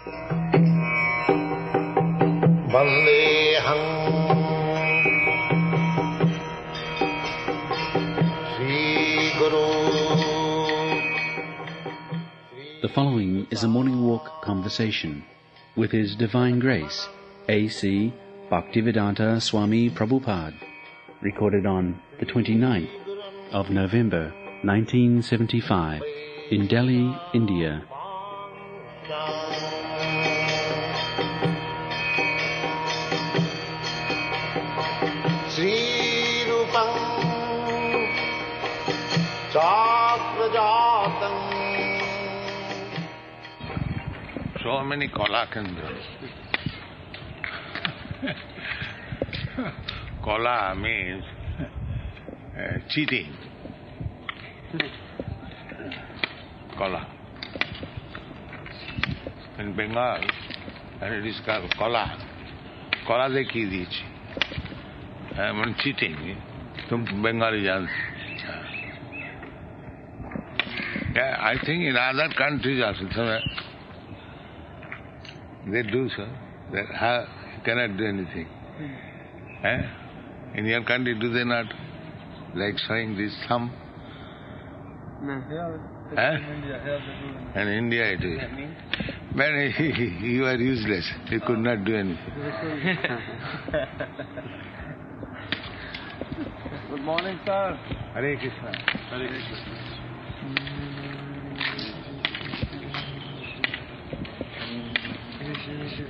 Vandeham Sri Guru. The following is a morning walk conversation with His Divine Grace, A.C. Bhaktivedanta Swami Prabhupada, recorded on the 29th of November 1975 in Delhi, India. So many Kala Kendras. Kala means cheating. Kala. In Bengal, and it is called Kala. Kala dekhi dichi. I mean cheating. Tum Bengali jans. Yeah, I think in other countries also, they do so. They cannot do anything. In your country, do they not like showing this thumb? No, here in India, here they do. In India it is. But you are useless. You could not do anything. Good morning, sir. Hare Krishna. Hare Krishna.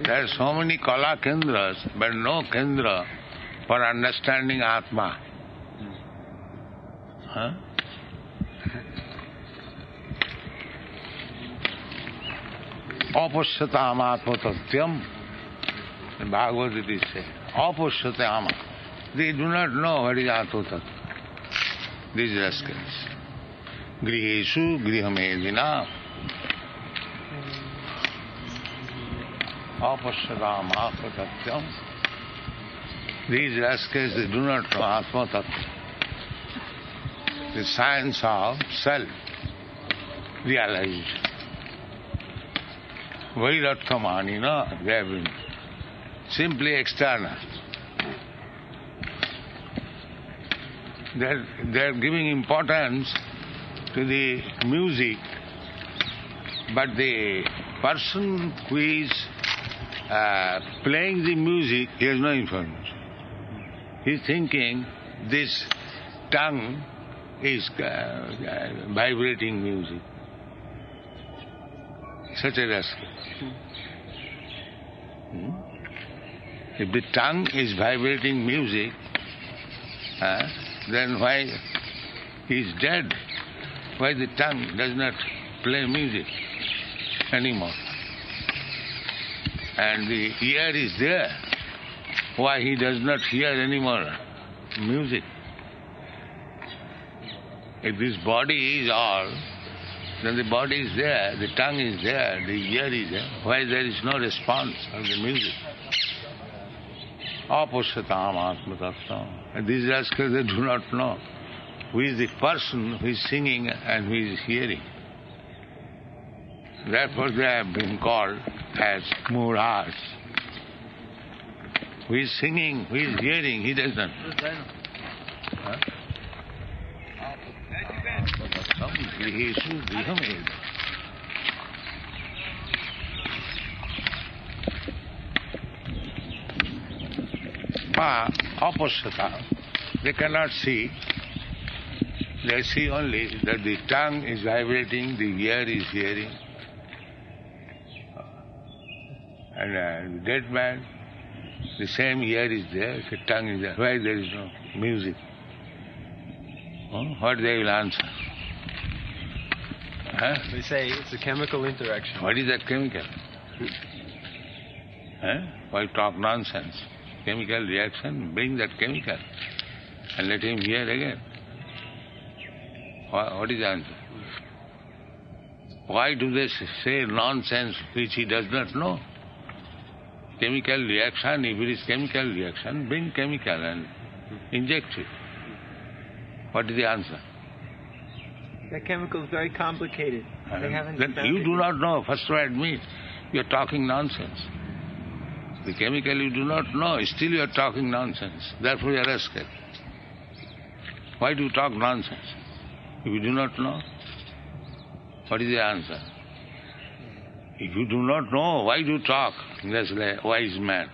There are so many Kala Kendras, but no Kendra for understanding Atma. Apashyatam Atma Tatyam. In Bhagavad it is said, Apashyatam. They do not know what is Atma Tattva. These rascals. Griheshu Grihamedina. Apashyatam Atma Tatyam. These rascals, they do not know Atma Tattva. The science of self-realization. Vairarthamanina, they have been simply external. They are giving importance to the music, but the person who is playing the music, he has no information. He is thinking this tongue is vibrating music. Such a rascal. If the tongue is vibrating music, then why he is dead? Why the tongue does not play music anymore? And the ear is there. Why he does not hear anymore music? If this body is all, then the body is there, the tongue is there, the ear is there. Why there is no response of the music? Apashyatam Atma Tattvam. And these rascals, they do not know who is the person who is singing and who is hearing. Therefore they have been called as Murhas. Who is singing, who is hearing, he does not know. Apashyatam. They cannot see. They see only that the tongue is vibrating, the ear is hearing. And the dead man, the same ear is there, the tongue is there. Why there is no music? What they will answer? They say it's a chemical interaction. What is that chemical? Why talk nonsense? Chemical reaction, bring that chemical and let him hear again. What is the answer? Why do they say nonsense which he does not know? Chemical reaction, if it is chemical reaction, bring chemical and inject it. What is the answer? That chemical is very complicated. They haven't Then you do not know. First to admit, You are talking nonsense. The chemical you do not know, still you are talking nonsense. Therefore you are rascal. Why do you talk nonsense? If you do not know, what is the answer? If you do not know, why do you talk? That's like a wise man.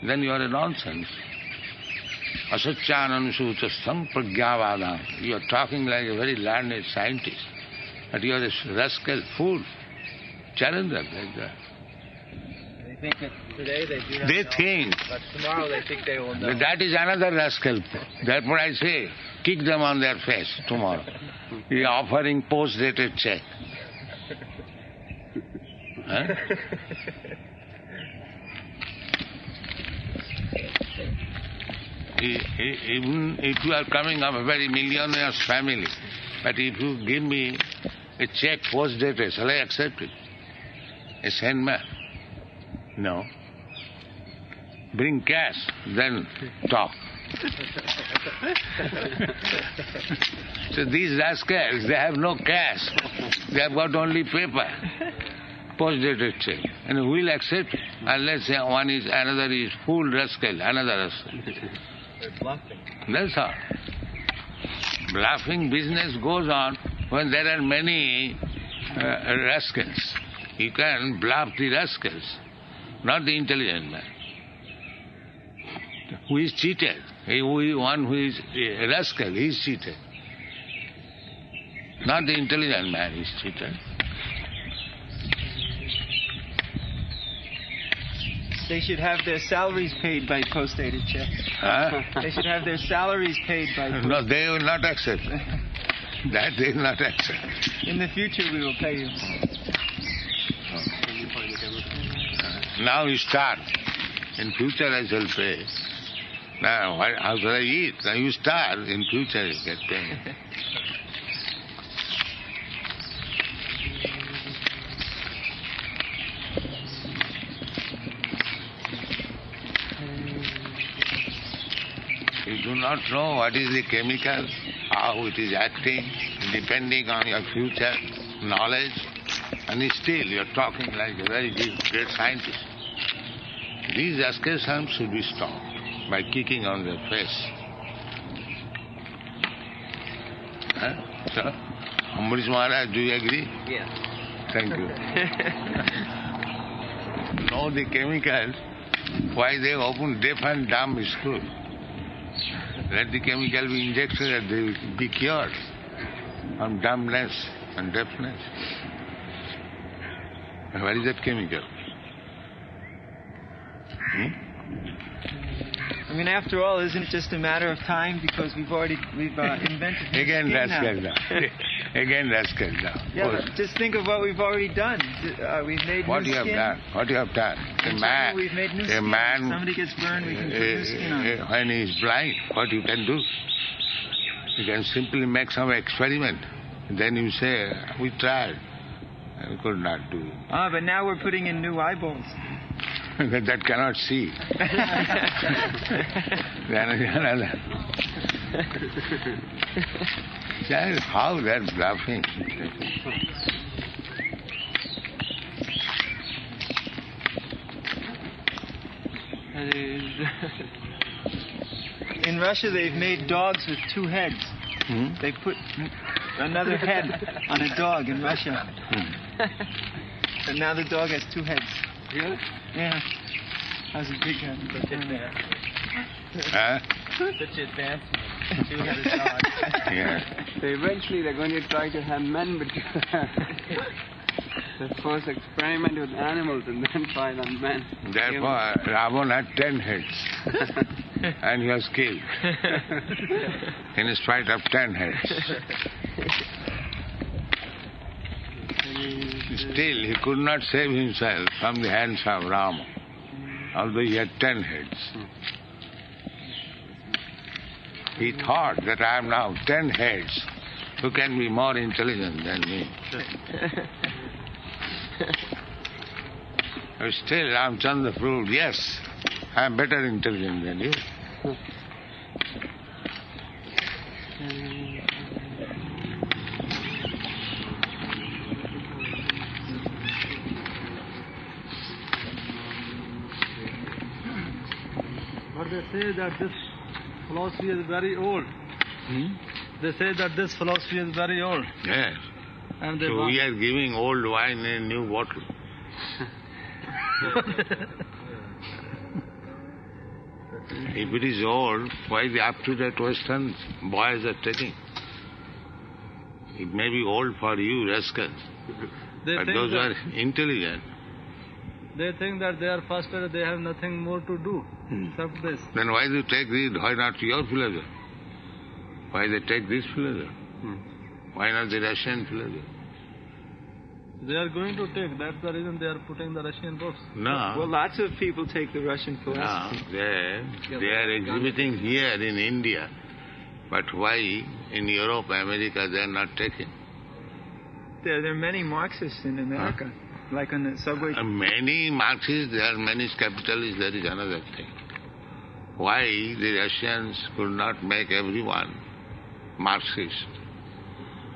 Then you are a nonsense. Asacchanan suchastham pragyavadam. You are talking like a very learned scientist. But you are a rascal fool. Challenge them like that. They think that today they do not They know, think. but tomorrow they think they will know. That is another rascal. Therefore I say, kick them on their face tomorrow. He offering post-dated check. Huh? Even if you are coming of a very millionaire's family, but if you give me a check post-dated, shall I accept it? A sane man? No. Bring cash, then talk. So these rascals, they have no cash. They have got only paper, post-dated check. And who will accept it? Unless another is fool rascal, another rascal. They're bluffing. That's all. Bluffing business goes on when there are many rascals. You can bluff the rascals, not the intelligent man. Who is cheated? One who is a rascal, he is cheated. Not the intelligent man is cheated. They should have their salaries paid by post-dated checks. Huh? They should have their salaries paid by No, they will not accept. That they will not accept. In the future we will pay you. Now you start. In future I shall pay. Now, how shall I eat? Now you start. In future you get paid. You do not know what is the chemical, how it is acting, depending on your future knowledge, and still you are talking like a very great scientist. These asceticisms should be stopped by kicking on their face. So, Ambarish Maharaj, do you agree? Yes. Thank you. Know the chemicals, why they open deaf and dumb school. Let the chemical be injected and they will be cured from dumbness and deafness. What is that chemical? I mean, after all, isn't it just a matter of time because we've invented Again skin rascal now. now. Again rascal now. Yeah, but just think of what we've already done. We've made What new you have skin. done? What you have done? In China, we've made new skin. If somebody gets burned, we can put new skin on. When he is blind, what you can do? You can simply make some experiment. Then you say, we tried. We could not do it. But now we're putting in new eyeballs. That cannot see. Then another. How they're bluffing. In Russia, they've made dogs with two heads. They put another head on a dog in Russia. And now the dog has two heads. Really? Yeah. Has a big head. Such advancement. Two-headed dog. Yeah. So eventually they're going to try to have men, but they first experiment with animals and then try it on men. Therefore, Ravana had 10 heads. And he was killed. In spite of 10 heads. Still, he could not save himself from the hands of Rama, although he had 10 heads. He thought that I am now 10 heads. Who can be more intelligent than me? But still, Ramchandra proved, yes, I am better intelligent than you. they say that this philosophy is very old. They say that this philosophy is very old. Yes. And they So we are giving old wine in a new bottle. If it is old, why the up-to-date Western boys are taking? It may be old for you, rascals. But those are intelligent. They think that they are faster, they have nothing more to do except this. Then why do you take this? Why not your philosophy? Why they take this philosophy? Why not the Russian philosophy? They are going to take, that's the reason they are putting the Russian books. No. Well, lots of people take the Russian philosophy. No, they are exhibiting here in India. But why in Europe, America, they are not taking? There are many Marxists in America, like on the subway. Many Marxists, there are many capitalists, there is another thing. Why the Russians could not make everyone Marxist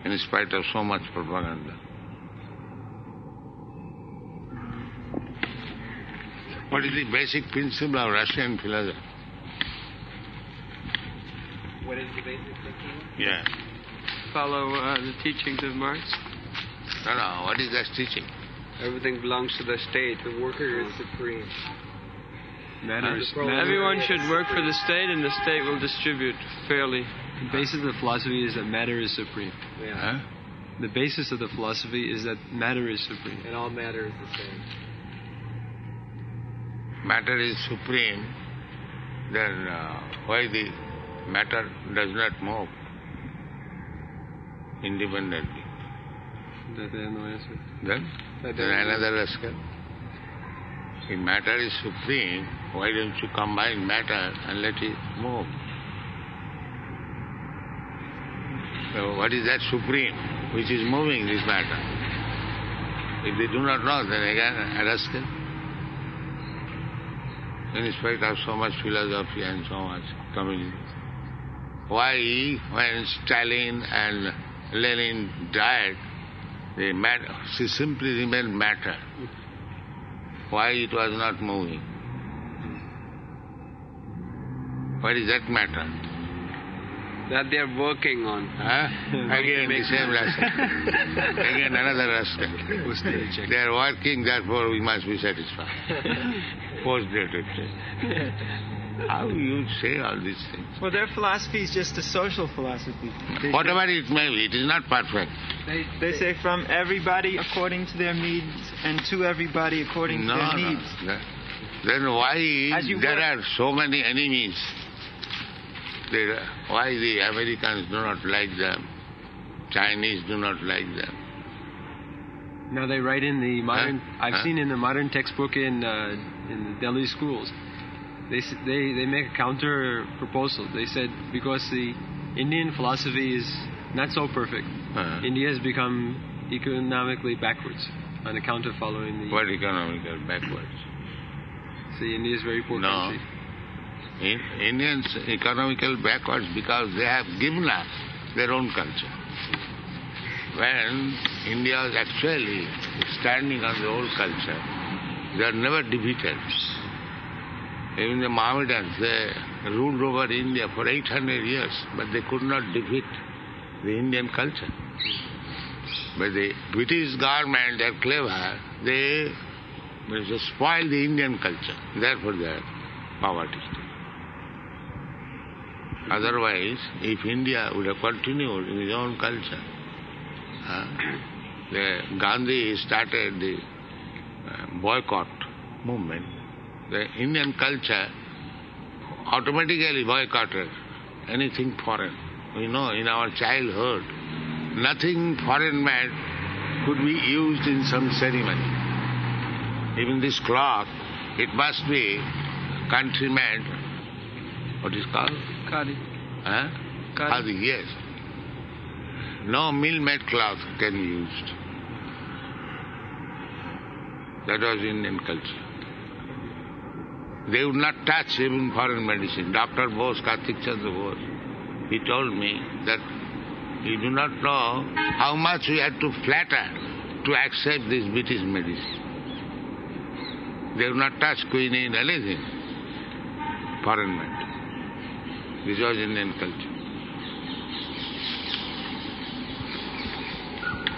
in spite of so much propaganda? What is the basic principle of Russian philosophy? What is the basic thinking? Yeah. Follow the teachings of Marx. No, what is that teaching? Everything belongs to the state. The worker is supreme. Everyone should work for the state, and the state will distribute fairly. The basis of the philosophy is that matter is supreme. Yeah. Huh? The basis of the philosophy is that matter is supreme. And all matter is the same. Matter is supreme, then why the matter does not move independently? That they have no answer. Then another rascal. If matter is supreme, why don't you combine matter and let it move? So what is that supreme which is moving this matter? If they do not know, then again a rascal. In spite of so much philosophy and so much communism. Why, when Stalin and Lenin died, they simply remained matter. Why it was not moving? What is that matter? That they are working on. Again the same rascal. Again another rascal. They are working, therefore we must be satisfied. Post-dated. How you say all these things? Well, their philosophy is just a social philosophy. Whatever it may be, it is not perfect. They say from everybody according to their needs and to everybody according to their needs. Then why there are so many enemies? Why the Americans do not like them? Chinese do not like them? Now they write in the modern. I've seen in the modern textbook in the Delhi schools. They make a counter proposal. They said because the Indian philosophy is not so perfect, India has become economically backwards on account of following the. What economical backwards? See, India is a very poor country. Indians economical backwards because they have given up their own culture. When India was actually standing on the old culture, they are never defeated. Even the Mohammedans, they ruled over India for 800 years, but they could not defeat the Indian culture. But the British government, they are clever, they spoil the Indian culture. Therefore they are poverty. Otherwise, if India would have continued in its own culture, Gandhi started the boycott movement. The Indian culture automatically boycotted anything foreign. We know in our childhood, nothing foreign made could be used in some ceremony. Even this cloth, it must be country-made. What is called? Khadi. Khadi, yes. No mill-made cloth can be used. That was Indian culture. They would not touch even foreign medicine. Dr. Bose, Kartik Chandra Bose, he told me that he do not know how much we had to flatter to accept this British medicine. They would not touch quinine, anything. foreign man. This was Indian culture.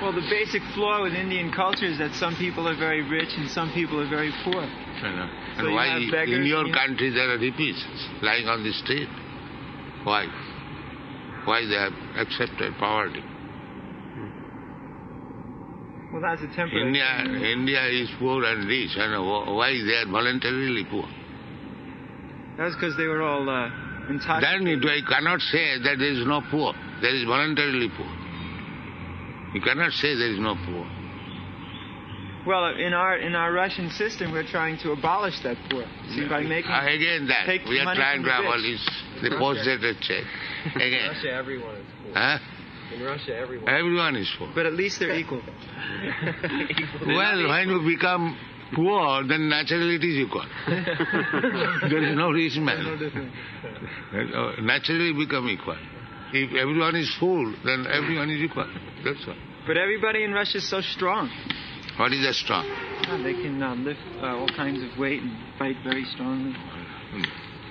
Well, the basic flaw with Indian culture is that some people are very rich and some people are very poor. And So why you have beggars in your and country there are hippies lying on the street? Why? Why they have accepted poverty? Well, that's a temporary thing. India is poor and rich, and why they are voluntarily poor? That's because they were all entitled. Then I cannot say that there is no poor. There is voluntarily poor. You cannot say there is no poor. Well, in our Russian system, we're trying to abolish that poor. See, by making Again that. take We are money trying from to the abolish the post-dated check. In Again. Russia, everyone is poor. Huh? In Russia, everyone. Everyone is poor. But at least they're equal. Well, when you become poor, then naturally it is equal. There is no rich man. Naturally become equal. If everyone is full, then everyone is equal. That's all. But everybody in Russia is so strong. What is the strong? They can lift all kinds of weight and fight very strongly.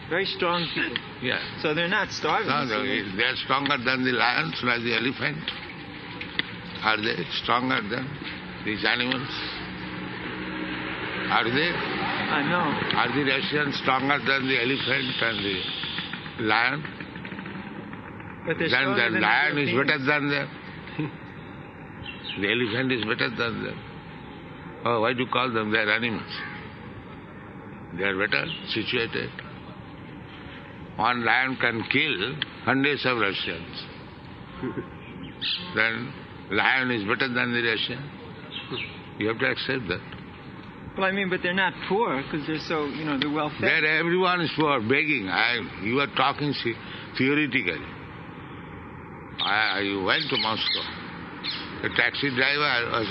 Very strong people. Yeah. So they're not starving. No, they are stronger than the lions, like the elephant. Are they stronger than these animals? Are they? I know. Are the Russians stronger than the elephant and the lion? But they're Then stronger the than lion the is Europeans. better than them. The elephant is better than them. Oh, why do you call them? They are animals. They are better situated. One lion can kill hundreds of Russians. Then lion is better than the Russian. You have to accept that. Well, I mean, but they're not poor because they're so, they're well fed. There everyone is poor, begging. You are talking theoretically. I went to Moscow. The taxi driver was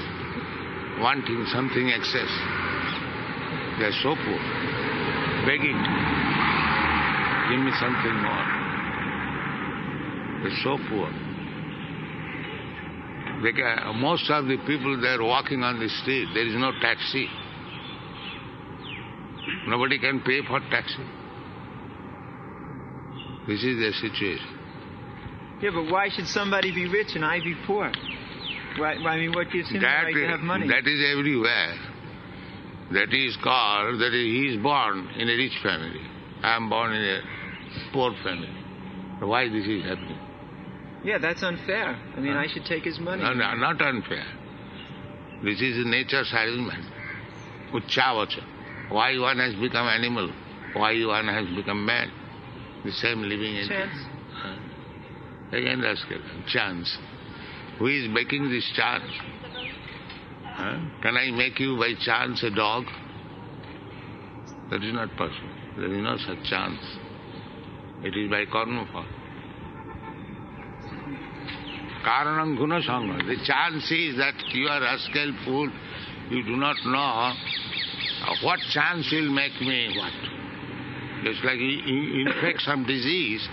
wanting something excess. They are so poor, begging, give me something more. They are so poor. Most of the people they are walking on the street. There is no taxi. Nobody can pay for taxi. This is the situation. Yeah, but why should somebody be rich and I be poor? Why, I mean, what gives him the right to have money? That is everywhere. That is called, he is born in a rich family. I am born in a poor family. Why this is happening? Yeah, that's unfair. I mean, I should take his money. No, not unfair. This is nature's arrangement. Uchavacha. Why one has become animal? Why one has become man? The same living entity. Chance. Again, rascal. Chance. Who is making this chance? Can I make you by chance a dog? That is not possible. There is no such chance. It is by karma fall. Karanam guna sangha. The chance is that you are rascal fool. You do not know what chance will make me what. Just like you infect some disease,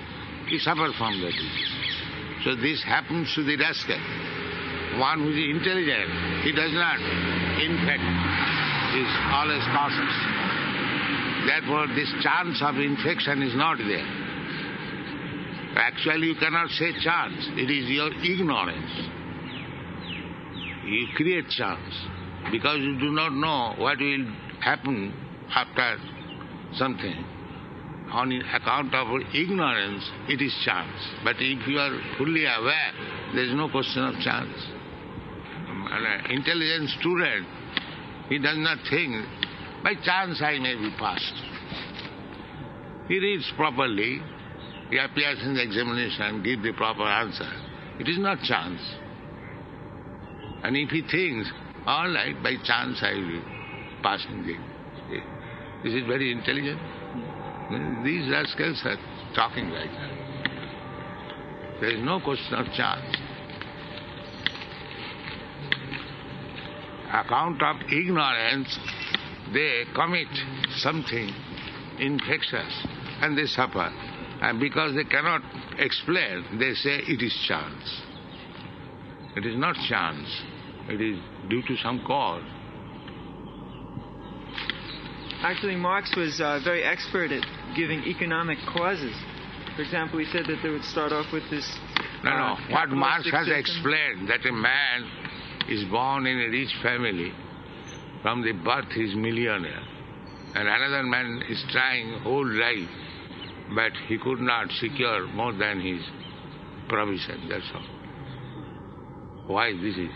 you suffer from that disease. So this happens to the rascal. One who is intelligent, he does not infect. He is always cautious. Therefore, this chance of infection is not there. Actually, you cannot say chance. It is your ignorance. You create chance because you do not know what will happen after something. On account of ignorance, it is chance. But if you are fully aware, there is no question of chance. An intelligent student, he does not think, by chance I may be passed. He reads properly, he appears in the examination, gives the proper answer. It is not chance. And if he thinks, all right, by chance I will be passing this is very intelligent. These rascals are talking like that. There is no question of chance. Account of ignorance, they commit something infectious and they suffer. And because they cannot explain, they say it is chance. It is not chance. It is due to some cause. Actually, Marx was very expert at giving economic causes. For example, he said that they would start off with this... No. What Marx has system. explained, that a man is born in a rich family, from the birth he is millionaire, and another man is trying whole life, but he could not secure more than his provision, that's all. Why this is?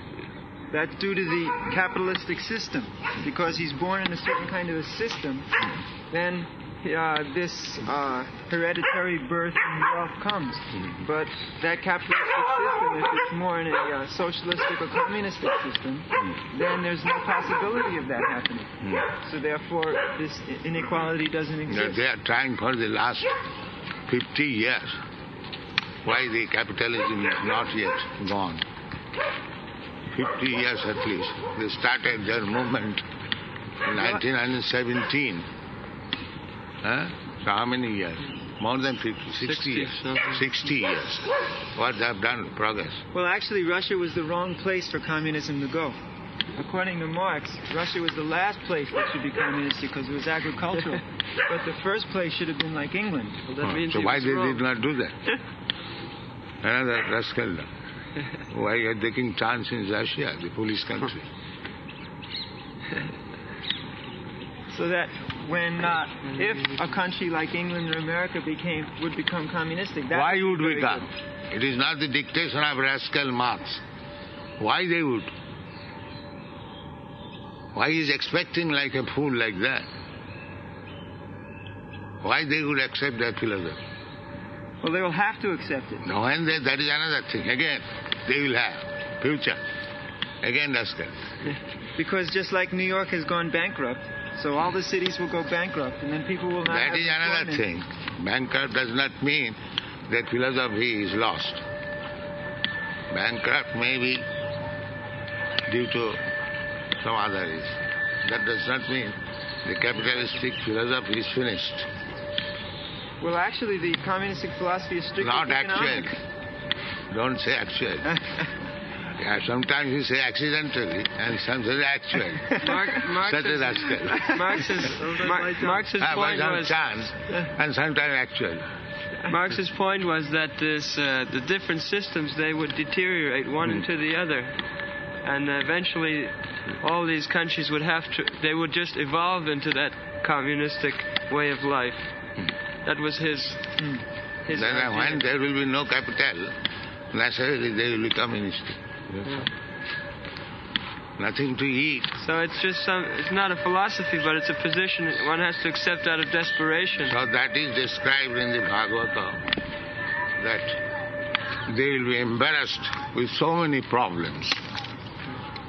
That's due to the capitalistic system. Because he's born in a certain kind of a system, then this hereditary birth and wealth comes. But that capitalistic system, if it's more in a socialistic or communistic system, then there's no possibility of that happening. So therefore, this inequality doesn't exist. They are trying for the last 50 years. Why the capitalism is not yet gone? 50 years at least. They started their movement in 1917. So how many years? More than 50, 60 years. 60 years. What they have done, progress. Well, actually, Russia was the wrong place for communism to go. According to Marx, Russia was the last place that should be communistic because it was agricultural. But the first place should have been like England. Well, that means so he why was they wrong. did not do that? Another rascal. Why are they taking chance in Russia, the police country? So that when, if a country like England or America would become communistic, that Why would would be very become? good. It is not the dictation of rascal Marx. Why they would? Why he is expecting like a fool like that? Why they would accept that philosophy? Well, they will have to accept it. No, and that is another thing. Again, they will have future. Again, rascal. Because just like New York has gone bankrupt, so all the cities will go bankrupt, and then people will not have That is another employment. thing. Bankrupt does not mean that philosophy is lost. Bankrupt may be due to some other reason. That does not mean the capitalistic philosophy is finished. Well, actually, the communistic philosophy is strictly Not economic. actually. Don't say actually. Yeah, sometimes you say accidentally, and sometimes actually. Such a rascal. Marx's By point some was chance, and sometimes actually. Marx's point was that the different systems, they would deteriorate one into the other, and eventually all these countries would they would just evolve into that communistic way of life. That was his Then idea. when there will be no capital, naturally they will be communistic. Nothing to eat. So it's just it's not a philosophy, but it's a position one has to accept out of desperation. So that is described in the Bhagavata, that they will be embarrassed with so many problems.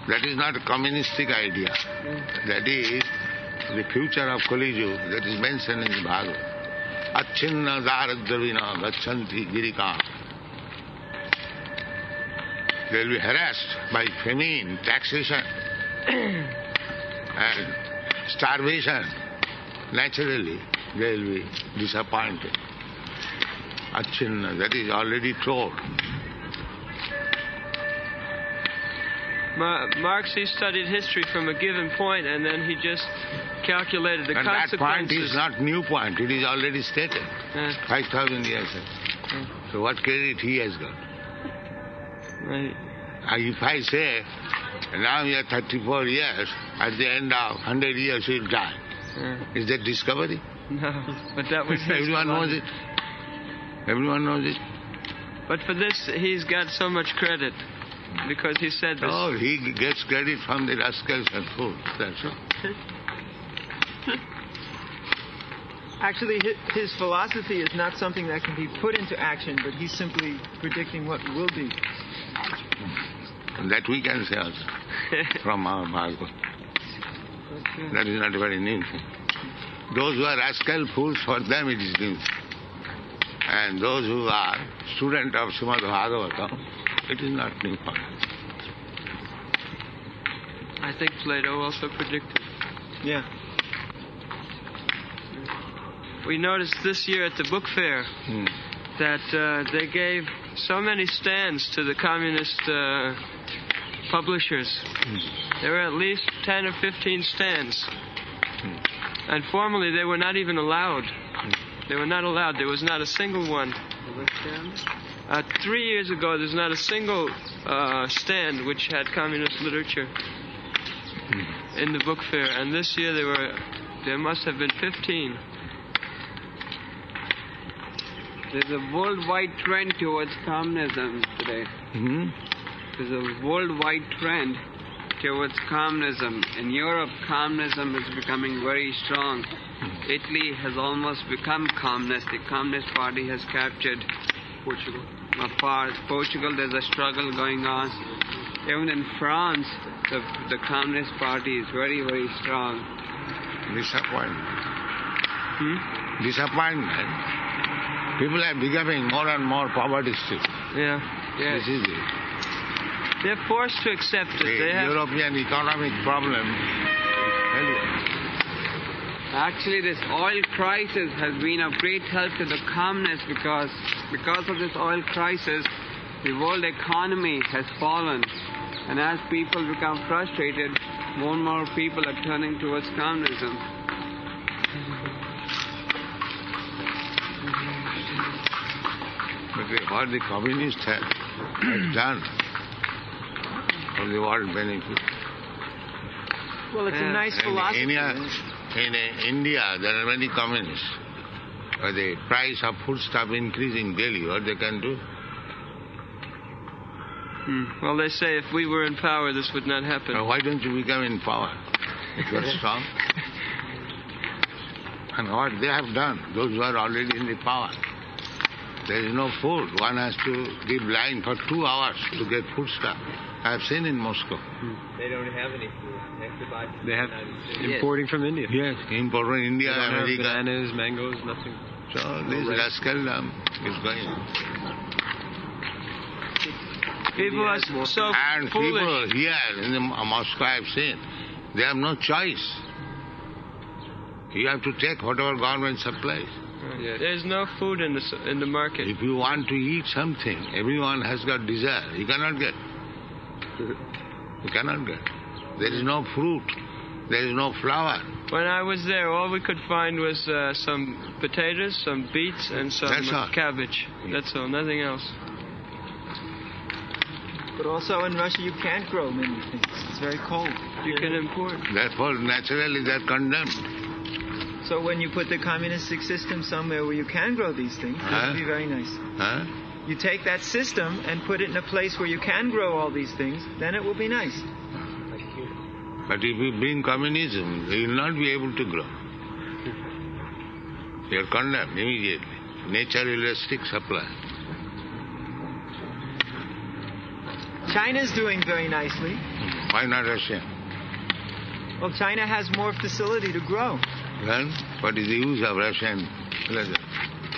That is not a communistic idea. That is the future of Kali Yuga that is mentioned in the Bhagavata. Achinna daradravina gachanti girika. They will be harassed by famine, taxation, and starvation. Naturally, they will be disappointed. Achinna, that is already told. Marx, he studied history from a given point, and then he just calculated the And that point consequences. is not new point, it is already stated. 5,000 years ago. So what credit he has got? Right. If I say, now you are 34 years, at the end of 100 years you will die. Is that discovery? No, but that was his Everyone knows it. Everyone knows it. But for this, he's got so much credit, because he said this. Oh, he gets credit from the rascals and fools, that's all. Actually, his philosophy is not something that can be put into action, but he's simply predicting what will be. And that we can say also from our Bhagavad. That is not very new thing. Those who are rascal fools, for them it is new. And those who are student of Srimad Bhagavatam, it is not new for them. I think Plato also predicted. Yeah. We noticed this year at the book fair that they gave so many stands to the communist publishers. There were at least 10 or 15 stands. And formerly they were not even allowed. They were not allowed. There was not a single one. 3 years ago, there's not a single stand which had communist literature in the book fair. And this year there must have been 15. There's a worldwide trend towards communism today. There's a worldwide trend towards communism. In Europe, communism is becoming very strong. Italy has almost become communist. The Communist Party has captured Portugal. Portugal, there's a struggle going on. Even in France, the Communist Party is very, very strong. Disappointment. Disappointment. People are becoming more and more poverty-stricken. Yeah. This is it. They're forced to accept it. The European economic problem is failure. Actually, this oil crisis has been of great help to the communists because of this oil crisis, the world economy has fallen. And as people become frustrated, more and more people are turning towards communism. But what the communists have done for the world benefit. Well, it's a nice philosophy. In India, there are many communists. But the price of foodstuff increasing daily, what they can do? Well, they say if we were in power, this would not happen. Why don't you become in power? If you are strong. And what they have done, those who are already in the power. There is no food. One has to give line for 2 hours to get foodstuff. I have seen in Moscow. They don't have any food. They have to buy food. They have importing from India. Yes, import from India, they don't America. have bananas, mangoes, nothing. So this rascaldom is going on. People are so And foolish. people here in Moscow I have seen, they have no choice. You have to take whatever government supplies. There's no food in the market. If you want to eat something, everyone has got desire. You cannot get. You cannot get. There is no fruit. There is no flour. When I was there, all we could find was some potatoes, some beets, and some cabbage. That's all, nothing else. But also in Russia, you can't grow many things. It's very cold. You can import. Therefore, naturally, they are condemned. So when you put the communistic system somewhere where you can grow these things, it would be very nice. You take that system and put it in a place where you can grow all these things, then it will be nice. But if you bring communism, you will not be able to grow. You are condemned immediately. Nature will restrict supply. China is doing very nicely. Why not Russia? Well, China has more facility to grow. Then, what is the use of Russian leather?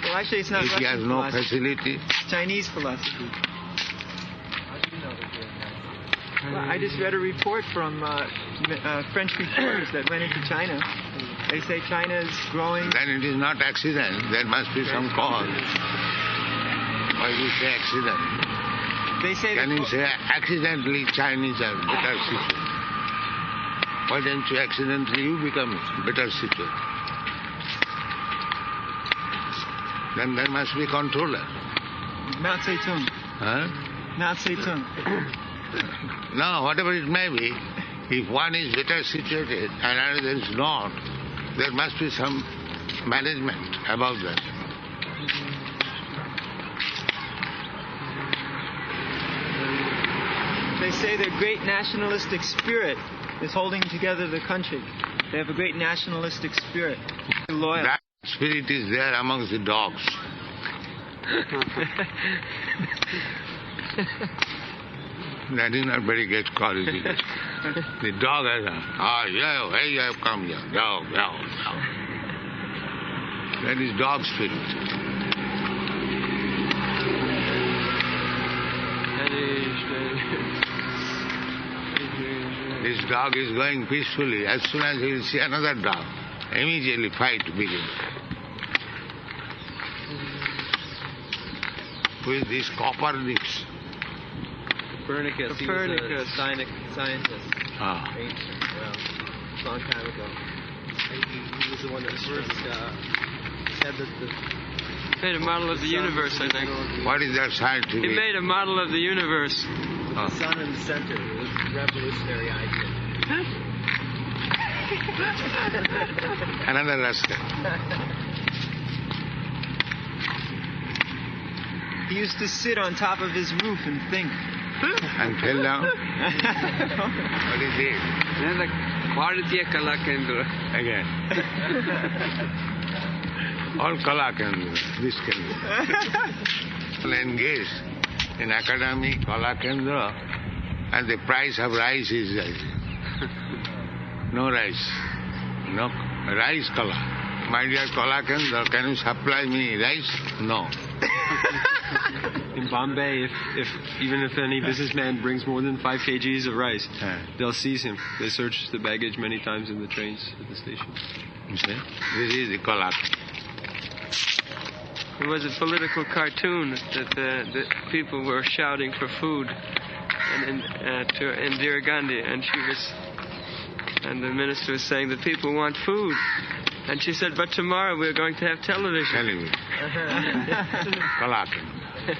Well, actually, it's not if Russian he has no philosophy. facility. It's Chinese philosophy. Well, I just read a report from French reporters that went into China. They say China is growing. Then it is not accident. There must be some cause. Why do you say accident? They say Can you say accidentally Chinese are better situated? Why don't you accidentally you become better situated? Then there must be controller. Mao Zedong. Mao Zedong. No, whatever it may be, if one is better situated and another is not, there must be some management about that. They say their great nationalistic spirit is holding together the country. They have a great nationalistic spirit. They're loyal. That spirit is there amongst the dogs. That is not very great quality. The dog has hey, you have come here. Dog. That is dog spirit. This dog is going peacefully. As soon as he will see another dog, immediately fight begins. Who is this Copernicus? Copernicus. He was a scientist. Ancient, long time ago. He was the one that first said that the Made a model of the universe, I think. What is that scientific? He made a model of the universe. the sun in the center. It was a revolutionary idea. Another rascal. He used to sit on top of his roof and think. And fell down. What is it? Another Bharatiya Kala Kendra. Again. All Kala Kendra. This Kendra. Engaged in academy, Kala Kendra, and the price of rice is no rice. No rice Kala. My dear Kala Kendra, can you supply me rice? No. In Bombay, if even if any businessman brings more than 5 kgs of rice, they'll seize him. They search the baggage many times in the trains at the station. You see? This is the Kala. There was a political cartoon that the people were shouting for food and to Indira Gandhi, and the minister was saying the people want food, and she said, but tomorrow we're going to have television. Television. Kala Kendra.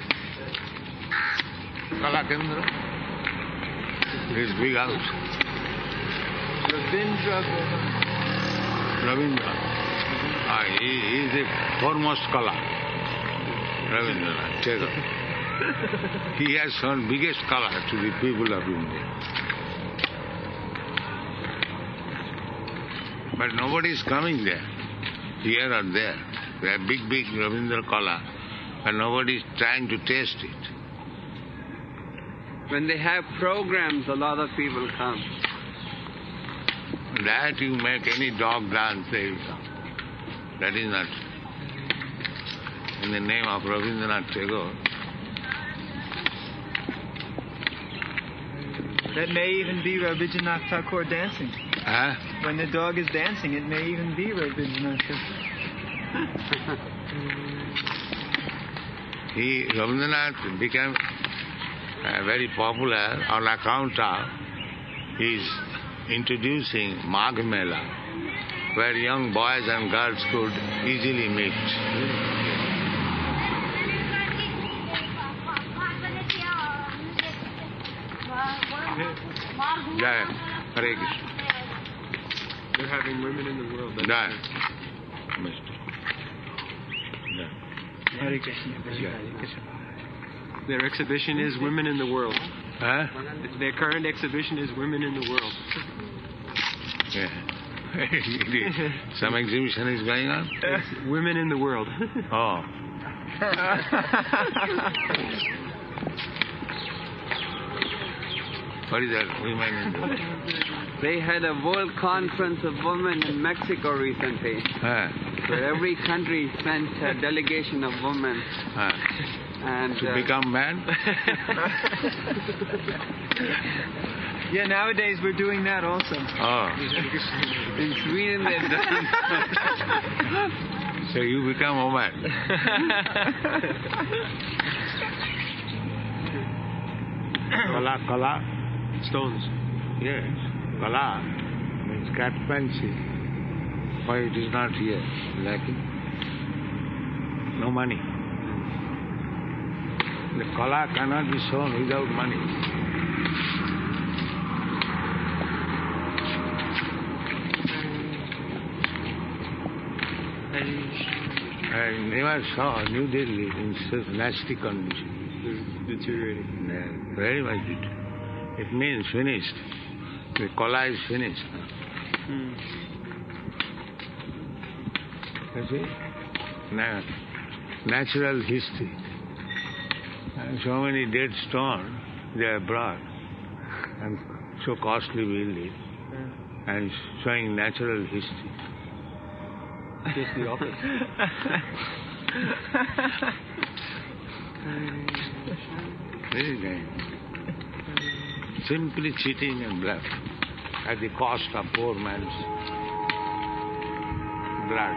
Kala Kendra. This big house. Ravindra. He is the foremost Kala. Ravindra Tagore. He has shown biggest Kala to the people of India. But nobody is coming there, here or there. They are big Ravindra Kala, and nobody is trying to taste it. When they have programs, a lot of people come. That you make any dog dance, they will come. That is not in the name of Rabindranath Tagore. That may even be Rabindranath Tagore dancing. Huh? When the dog is dancing, it may even be Rabindranath Tagore. Rabindranath became very popular on account of his introducing Magh Mela, where young boys and girls could easily meet. Jai, Hare Krishna. They're having women in the world. Jai. Mister. Hare Krishna. Their exhibition is Women in the World. Huh? Their current exhibition is Women in the World. Yeah. Some exhibition is going on? Women in the World. Oh. What is that? Women in the world? They had a world conference of women in Mexico recently, where every country sent a delegation of women. And to become man? Yeah, nowadays we're doing that also. Oh. In Sweden they've done. So you become a man. Kala. Stones. Yes. Kala means craftsmanship. Why it is not here? Lacking. No money. The Kala cannot be shown without money. I never saw New Delhi in such nasty condition. Deteriorating. Yeah, very much deteriorating. It means finished. The Kala is finished. You see? Natural history. And so many dead stones they are brought and so costly building and showing natural history. Just the opposite. Very nice. Simply cheating and bluff at the cost of poor man's blood.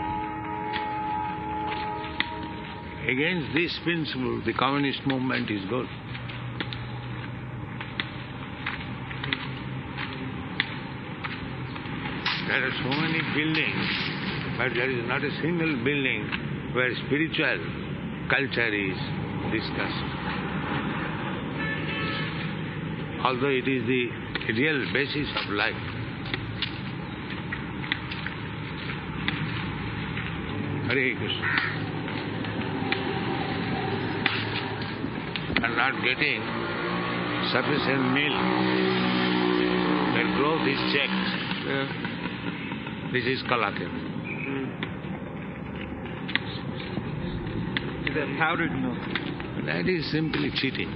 Against this principle, the communist movement is good. There are so many buildings, but there is not a single building where spiritual culture is discussed. Although it is the real basis of life. Hare Krishna. And not getting sufficient milk. Their growth is checked. Yeah. This is Kalakin. Is that powdered milk? That is simply cheating.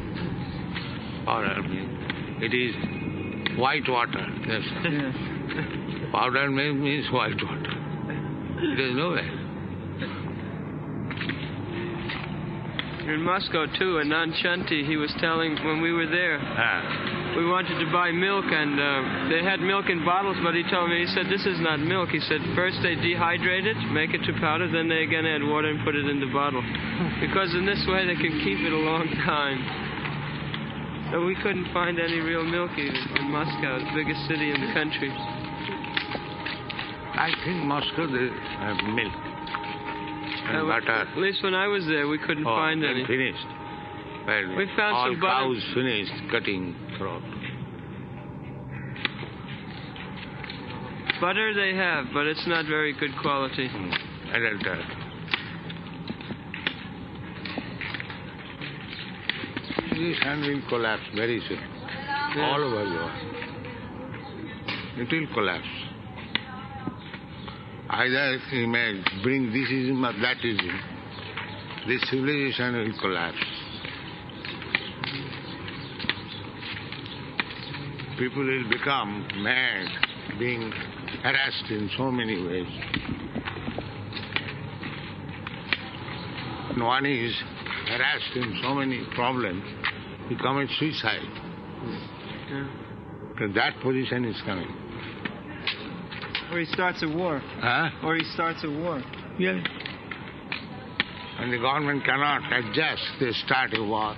Powdered milk. It is white water. Yes. Yeah. Powdered milk means white water. It is nowhere. In Moscow too, Anand Shanti, he was telling when we were there, we wanted to buy milk and they had milk in bottles, but he told me, he said, this is not milk. He said, first they dehydrate it, make it to powder, then they again add water and put it in the bottle. Because in this way they can keep it a long time. So we couldn't find any real milk even in Moscow, the biggest city in the country. I think Moscow they have milk and butter. At least when I was there, we couldn't find any. Finished. Well, We found all some butter. cows finished cutting throat. Butter they have, but it's not very good quality. Adulterated. This hand will collapse very soon. All over the world. It will collapse. Either he may bring this ism or that ism. This civilization will collapse. People will become mad, being harassed in so many ways. And one is harassed in so many problems, he commits suicide. So that position is coming. Or he starts a war. Huh? Or he starts a war. Yeah. And the government cannot adjust, they start a war.